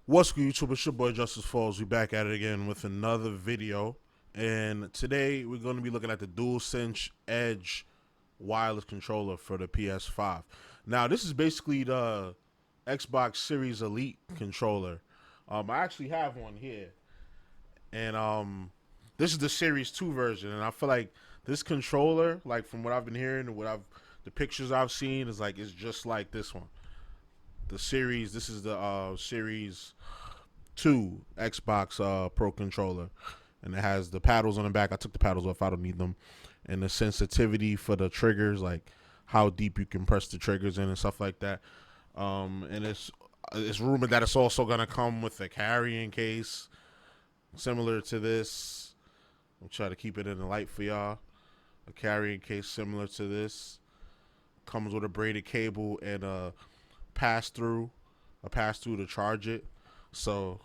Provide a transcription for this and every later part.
What's good, YouTube? It's your boy JusticeXFalls. We back at it again with another video, and today we're going to be looking at the DualSense Edge wireless controller for the PS5. Now, this is basically the Xbox Series Elite controller. I actually have one here, and this is the Series 2 version, and I feel like this controller, like from what I've been hearing and the pictures I've seen, is like it's just like this one. The series, this is the Series 2 Xbox Pro controller, and it has the paddles on the back. I took the paddles off, I don't need them, and the sensitivity for the triggers, like how deep you can press the triggers in and stuff like that. And it's rumored that it's also gonna come with a carrying case similar to this. I'll try to keep it in the light for y'all. A carrying case similar to this comes with a braided cable and a pass through to charge it. So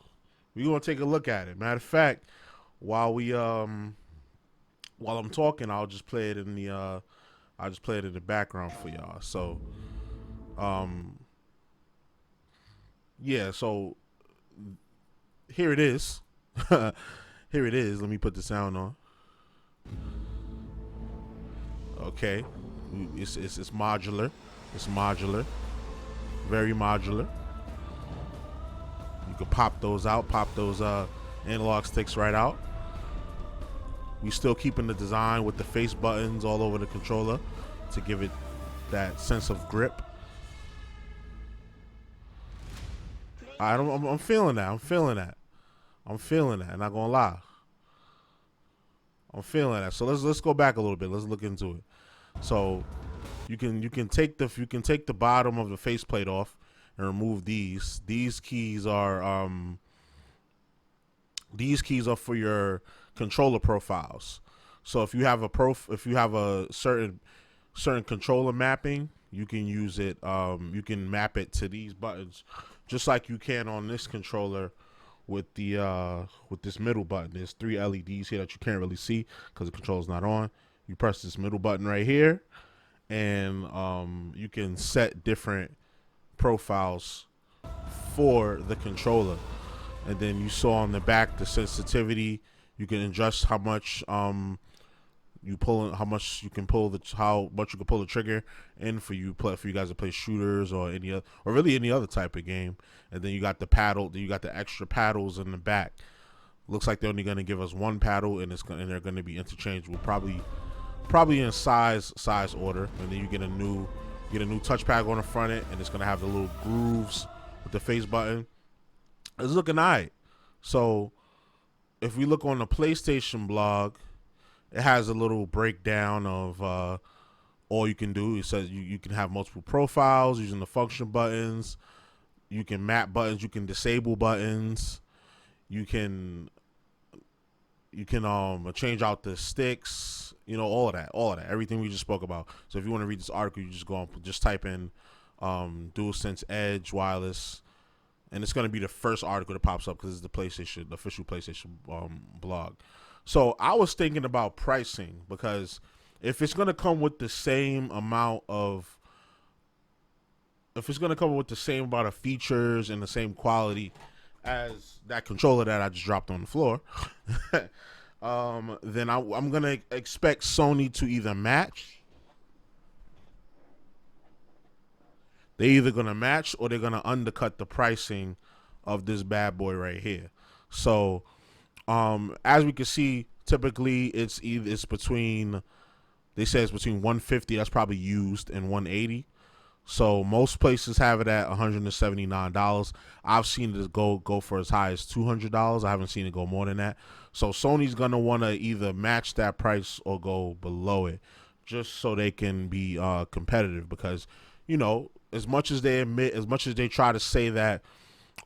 we're gonna take a look at it. Matter of fact, while I'm talking, I'll just play it in the background for y'all. So yeah, so here it is. Here it is. Let me put the sound on. Okay. It's modular. It's modular. Very modular. You can pop those out, pop those analog sticks right out. We still keeping the design with the face buttons all over the controller to give it that sense of grip. I'm feeling that. I'm feeling that. Not gonna lie. I'm feeling that. So let's go back a little bit. Let's look into it. So you can take the bottom of the faceplate off and remove these. These keys are for your controller profiles. So if you have a certain controller mapping, you can use it. You can map it to these buttons, just like you can on this controller with this middle button. There's 3 LEDs here that you can't really see because the controller's not on. You press this middle button right here, and you can set different profiles for the controller. And then you saw on the back the sensitivity. You can adjust how much how much you can pull the trigger in for you guys to play shooters or really any other type of game. And then you got the paddle. Then you got the extra paddles in the back. Looks like they're only going to give us one paddle, and they're going to be interchangeable, probably in size order. And then you get a new touchpad on the front end, and it's going to have the little grooves with the face button. It's looking alright. So if we look on the PlayStation blog, it has a little breakdown of all you can do. It says you can have multiple profiles using the function buttons. You can map buttons. You can disable buttons. You can change out the sticks. You know, all of that. Everything we just spoke about. So if you want to read this article, you just type in DualSense Edge wireless, and it's going to be the first article that pops up because it's the official PlayStation blog. So I was thinking about pricing, because if it's going to come with the same amount of features and the same quality as that controller that I just dropped on the floor, then I'm going to expect Sony to either match. They're either going to match or they're going to undercut the pricing of this bad boy right here. So as we can see, typically it's between, they say it's between $150, that's probably used, and $180. So most places have it at $179. I've seen it go for as high as $200. I haven't seen it go more than that. So Sony's gonna want to either match that price or go below it, just so they can be competitive. Because, you know, as much as they try to say that,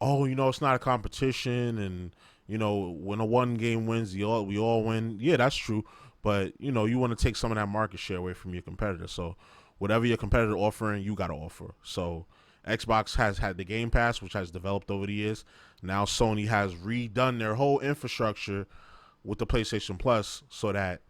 oh, you know, it's not a competition, and you know, when a one game wins, we all win. Yeah, that's true. But, you know, you want to take some of that market share away from your competitor. So whatever your competitor offering, you got to offer. So Xbox has had the Game Pass, which has developed over the years. Now Sony has redone their whole infrastructure with the PlayStation Plus, so that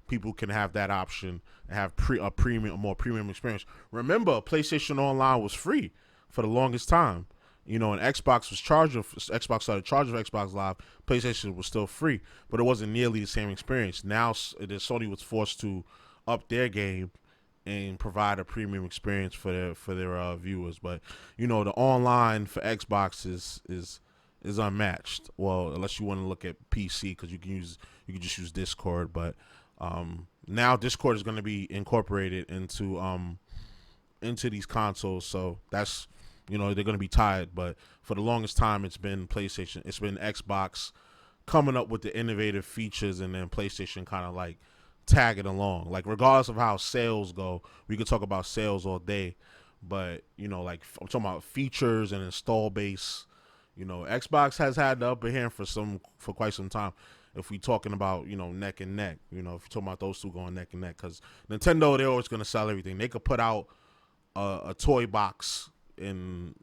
people can have that option and have a more premium experience. Remember, PlayStation Online was free for the longest time. You know, and Xbox started charging for Xbox Live. PlayStation was still free, but it wasn't nearly the same experience. Now, Sony was forced to up their game and provide a premium experience for their viewers. But you know, the online for Xbox is unmatched. Well, unless you want to look at PC, because you can just use Discord. But now Discord is going to be incorporated into these consoles, so that's, you know, they're going to be tied. But for the longest time, it's been PlayStation, it's been Xbox coming up with the innovative features, and then PlayStation kind of like tagging along. Like, regardless of how sales go, we could talk about sales all day, but you know, like, I'm talking about features and install base. You know, Xbox has had the upper hand for quite some time. If we talking about, you know, neck and neck, you know, if you're talking about those two going neck and neck, because Nintendo, they're always going to sell everything. They could put out a toy box and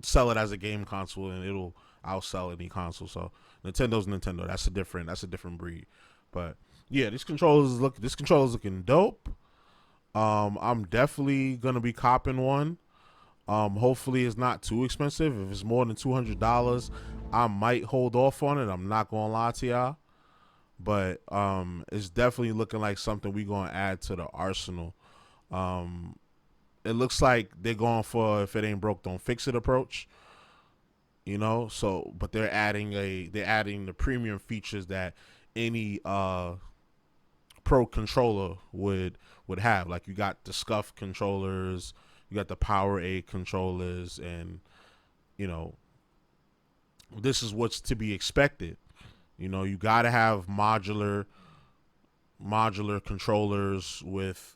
sell it as a game console, and it'll outsell any console. So Nintendo's Nintendo. That's a different breed. But yeah, this controller's looking dope. I'm definitely gonna be copping one. Hopefully it's not too expensive. If it's more than $200, I might hold off on it. I'm not gonna lie to y'all. But it's definitely looking like something we gonna add to the arsenal. It looks like they're going for, if it ain't broke, don't fix it approach. You know, so, but they're adding the premium features that any pro controller would have. Like, you got the SCUF controllers, you got the Powerade controllers, and you know, this is what's to be expected. You know, you got to have modular controllers with,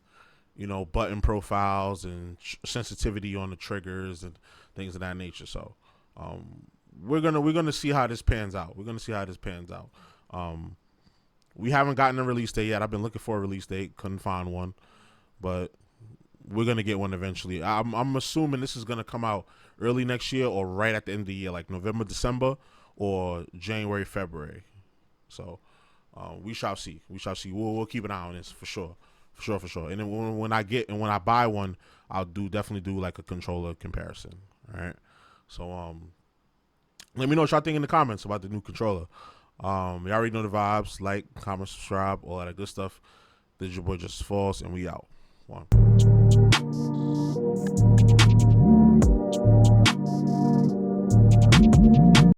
you know, button profiles and sensitivity on the triggers and things of that nature. So we're gonna see how this pans out. We haven't gotten a release date yet. I've been looking for a release date, couldn't find one, but we're gonna get one eventually. I'm assuming this is gonna come out early next year or right at the end of the year, like November, December, or January, February. So we shall see. We'll keep an eye on this for sure. For sure. And then when I buy one, I'll definitely do like a controller comparison. All right. So let me know what y'all think in the comments about the new controller. You already know the vibes. Like, comment, subscribe, all that good stuff. This is your boy JusticeXFalls, and we out. One.